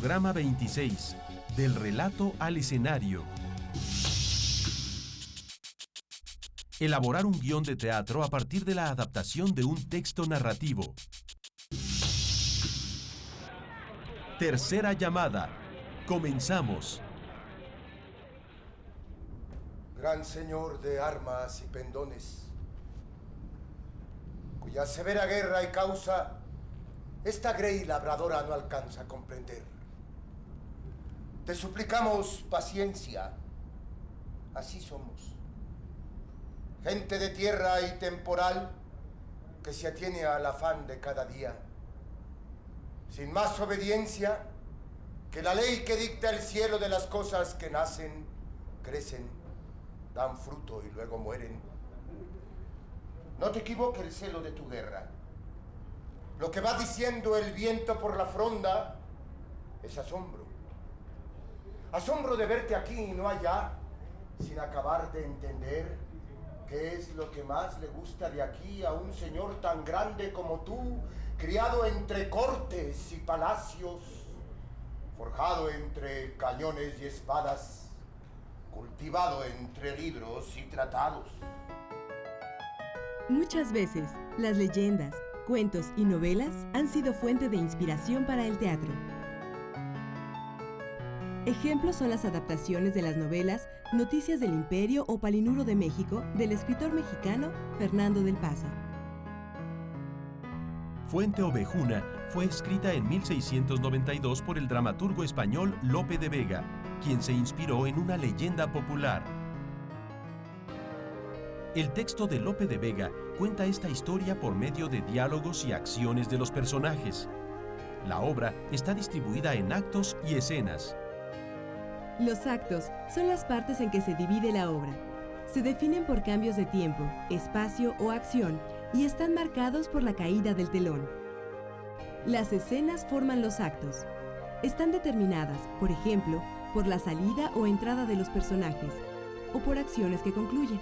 Programa 26. Del relato al escenario. Elaborar un guión de teatro a partir de la adaptación de un texto narrativo. Tercera llamada. Comenzamos. Gran señor de armas y pendones, cuya severa guerra y causa esta grey labradora no alcanza a comprender. Te suplicamos paciencia. Así somos. Gente de tierra y temporal que se atiene al afán de cada día, sin más obediencia que la ley que dicta el cielo de las cosas que nacen, crecen, dan fruto y luego mueren. No te equivoque el celo de tu guerra. Lo que va diciendo el viento por la fronda es asombro. Asombro de verte aquí y no allá, sin acabar de entender qué es lo que más le gusta de aquí a un señor tan grande como tú, criado entre cortes y palacios, forjado entre cañones y espadas, cultivado entre libros y tratados. Muchas veces, las leyendas, cuentos y novelas han sido fuente de inspiración para el teatro. Ejemplos son las adaptaciones de las novelas Noticias del Imperio o Palinuro de México del escritor mexicano Fernando del Paso. Fuente Ovejuna fue escrita en 1692 por el dramaturgo español Lope de Vega, quien se inspiró en una leyenda popular. El texto de Lope de Vega cuenta esta historia por medio de diálogos y acciones de los personajes. La obra está distribuida en actos y escenas. Los actos son las partes en que se divide la obra. Se definen por cambios de tiempo, espacio o acción y están marcados por la caída del telón. Las escenas forman los actos. Están determinadas, por ejemplo, por la salida o entrada de los personajes o por acciones que concluyen.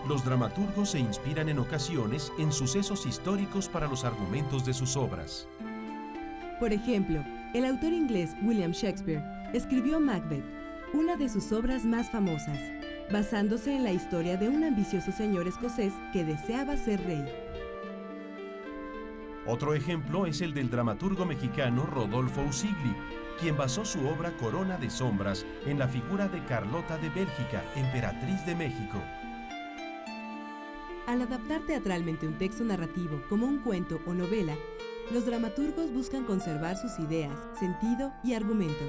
Los dramaturgos se inspiran en ocasiones en sucesos históricos para los argumentos de sus obras. Por ejemplo, el autor inglés William Shakespeare escribió Macbeth, una de sus obras más famosas, basándose en la historia de un ambicioso señor escocés que deseaba ser rey. Otro ejemplo es el del dramaturgo mexicano Rodolfo Usigli, quien basó su obra Corona de Sombras en la figura de Carlota de Bélgica, emperatriz de México. Al adaptar teatralmente un texto narrativo como un cuento o novela, los dramaturgos buscan conservar sus ideas, sentido y argumento.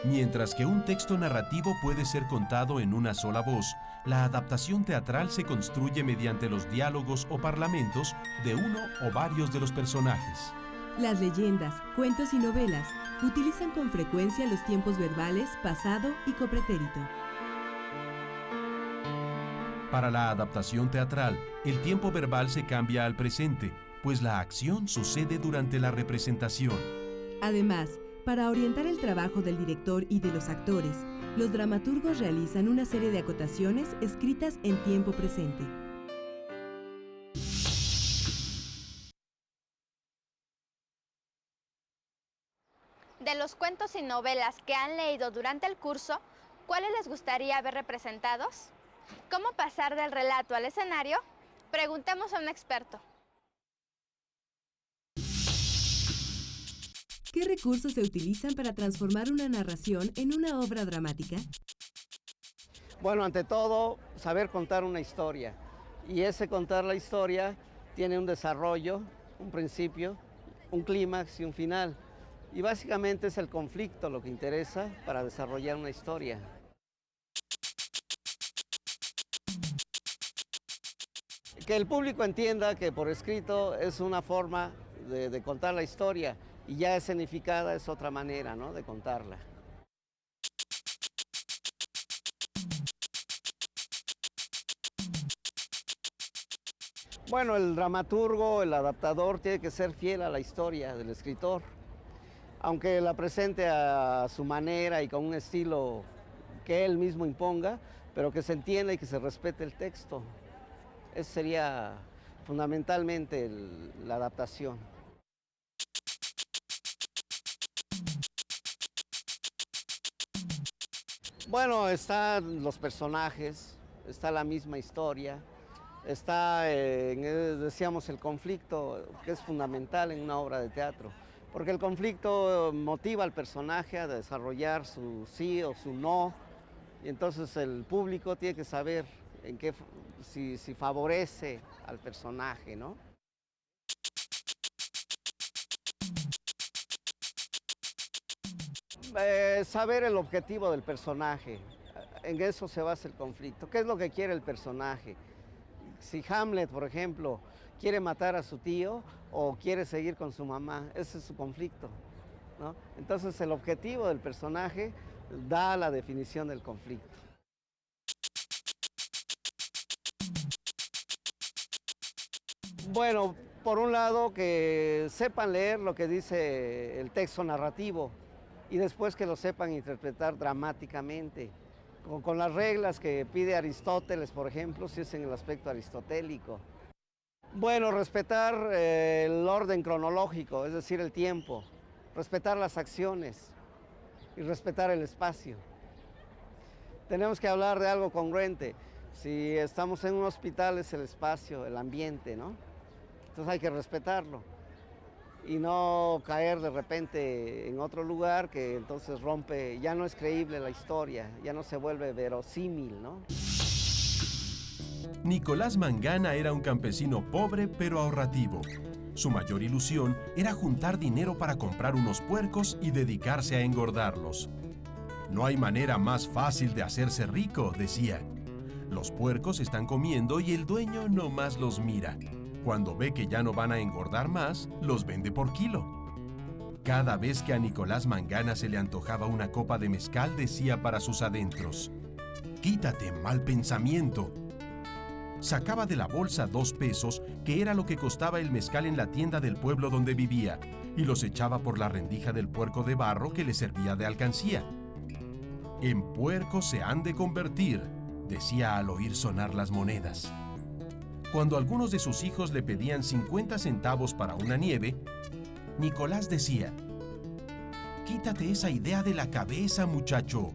Mientras que un texto narrativo puede ser contado en una sola voz, la adaptación teatral se construye mediante los diálogos o parlamentos de uno o varios de los personajes. Las leyendas, cuentos y novelas utilizan con frecuencia los tiempos verbales pasado y copretérito. Para la adaptación teatral, el tiempo verbal se cambia al presente, pues la acción sucede durante la representación. Además, para orientar el trabajo del director y de los actores, los dramaturgos realizan una serie de acotaciones escritas en tiempo presente. De los cuentos y novelas que han leído durante el curso, ¿cuáles les gustaría ver representados? ¿Cómo pasar del relato al escenario? Preguntemos a un experto. ¿Qué recursos se utilizan para transformar una narración en una obra dramática? Bueno, ante todo, saber contar una historia. Y ese contar la historia tiene un desarrollo, un principio, un clímax y un final. Y básicamente es el conflicto lo que interesa para desarrollar una historia. Que el público entienda que por escrito es una forma de contar la historia y ya escenificada es otra manera, ¿no?, de contarla. Bueno, el dramaturgo, el adaptador tiene que ser fiel a la historia del escritor, aunque la presente a su manera y con un estilo que él mismo imponga, pero que se entienda y que se respete el texto. Esa sería fundamentalmente la adaptación. Bueno, están los personajes, está la misma historia, está, decíamos, el conflicto, que es fundamental en una obra de teatro, porque el conflicto motiva al personaje a desarrollar su sí o su no, y entonces el público tiene que saber en qué, si favorece al personaje, ¿no? Saber el objetivo del personaje, en eso se basa el conflicto. ¿Qué es lo que quiere el personaje? Si Hamlet, por ejemplo, quiere matar a su tío o quiere seguir con su mamá, ese es su conflicto, ¿no? Entonces el objetivo del personaje da la definición del conflicto. Bueno, por un lado que sepan leer lo que dice el texto narrativo y después que lo sepan interpretar dramáticamente, con las reglas que pide Aristóteles, por ejemplo, si es en el aspecto aristotélico. Bueno, respetar el orden cronológico, es decir, el tiempo, respetar las acciones y respetar el espacio. Tenemos que hablar de algo congruente. Si estamos en un hospital es el espacio, el ambiente, ¿no? Entonces hay que respetarlo y no caer de repente en otro lugar que entonces rompe, ya no es creíble la historia, ya no se vuelve verosímil, ¿no? Nicolás Mangana era un campesino pobre pero ahorrativo. Su mayor ilusión era juntar dinero para comprar unos puercos y dedicarse a engordarlos. No hay manera más fácil de hacerse rico, decía. Los puercos están comiendo y el dueño nomás los mira. Cuando ve que ya no van a engordar más, los vende por kilo. Cada vez que a Nicolás Mangana se le antojaba una copa de mezcal, decía para sus adentros: «Quítate, mal pensamiento». Sacaba de la bolsa 2 pesos, que era lo que costaba el mezcal en la tienda del pueblo donde vivía, y los echaba por la rendija del puerco de barro que le servía de alcancía. «En puerco se han de convertir», decía al oír sonar las monedas. Cuando algunos de sus hijos le pedían 50 centavos para una nieve, Nicolás decía: «Quítate esa idea de la cabeza, muchacho».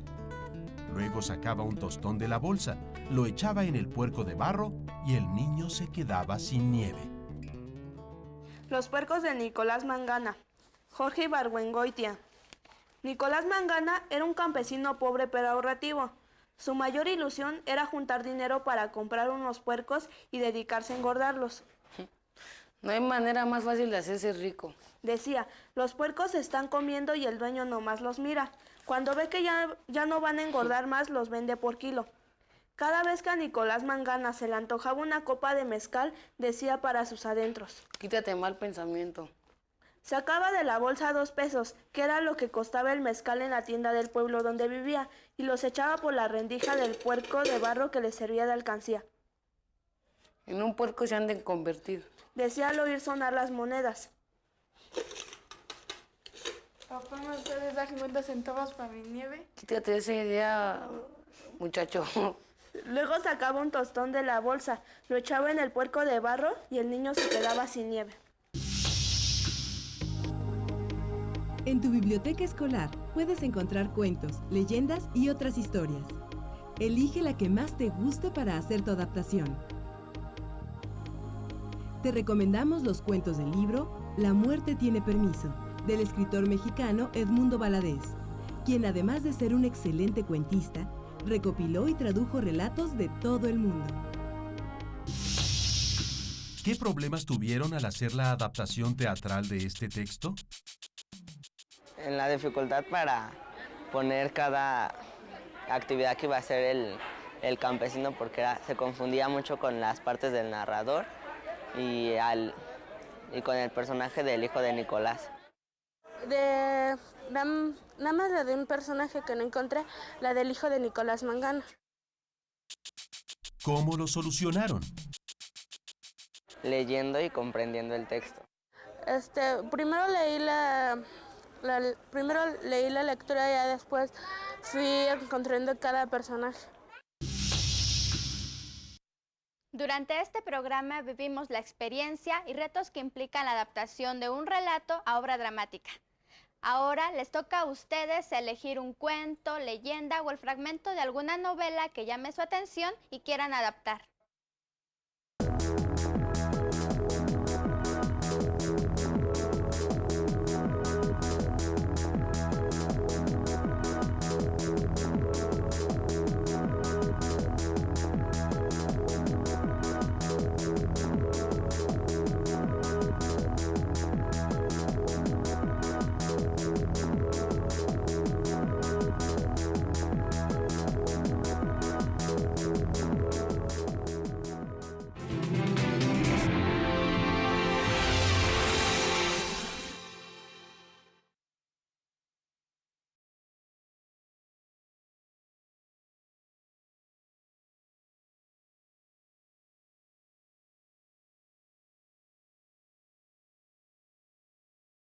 Luego sacaba un tostón de la bolsa, lo echaba en el puerco de barro y el niño se quedaba sin nieve. Los puercos de Nicolás Mangana. Jorge Ibargüengoitia. Nicolás Mangana era un campesino pobre pero ahorrativo. Su mayor ilusión era juntar dinero para comprar unos puercos y dedicarse a engordarlos. No hay manera más fácil de hacerse rico. Decía, los puercos se están comiendo y el dueño nomás los mira. Cuando ve que ya no van a engordar más, los vende por kilo. Cada vez que a Nicolás Mangana se le antojaba una copa de mezcal, decía para sus adentros: Quítate mal pensamiento. Sacaba de la bolsa 2 pesos, que era lo que costaba el mezcal en la tienda del pueblo donde vivía, y los echaba por la rendija del puerco de barro que le servía de alcancía. En un puerco se han de convertir. Decía al oír sonar las monedas. Papá, ¿me puedes dar 50 centavos para mi nieve? Quítate esa idea, muchacho. Luego sacaba un tostón de la bolsa, lo echaba en el puerco de barro y el niño se quedaba sin nieve. En tu biblioteca escolar puedes encontrar cuentos, leyendas y otras historias. Elige la que más te guste para hacer tu adaptación. Te recomendamos los cuentos del libro La muerte tiene permiso, del escritor mexicano Edmundo Valadez, quien además de ser un excelente cuentista, recopiló y tradujo relatos de todo el mundo. ¿Qué problemas tuvieron al hacer la adaptación teatral de este texto? En la dificultad para poner cada actividad que iba a hacer el campesino, porque se confundía mucho con las partes del narrador y con el personaje del hijo de Nicolás. Nada más la de un personaje que no encontré, la del hijo de Nicolás Mangana. ¿Cómo lo solucionaron? Leyendo y comprendiendo el texto. Primero leí la lectura y ya después fui encontrando cada personaje. Durante este programa vivimos la experiencia y retos que implican la adaptación de un relato a obra dramática. Ahora les toca a ustedes elegir un cuento, leyenda o el fragmento de alguna novela que llame su atención y quieran adaptar.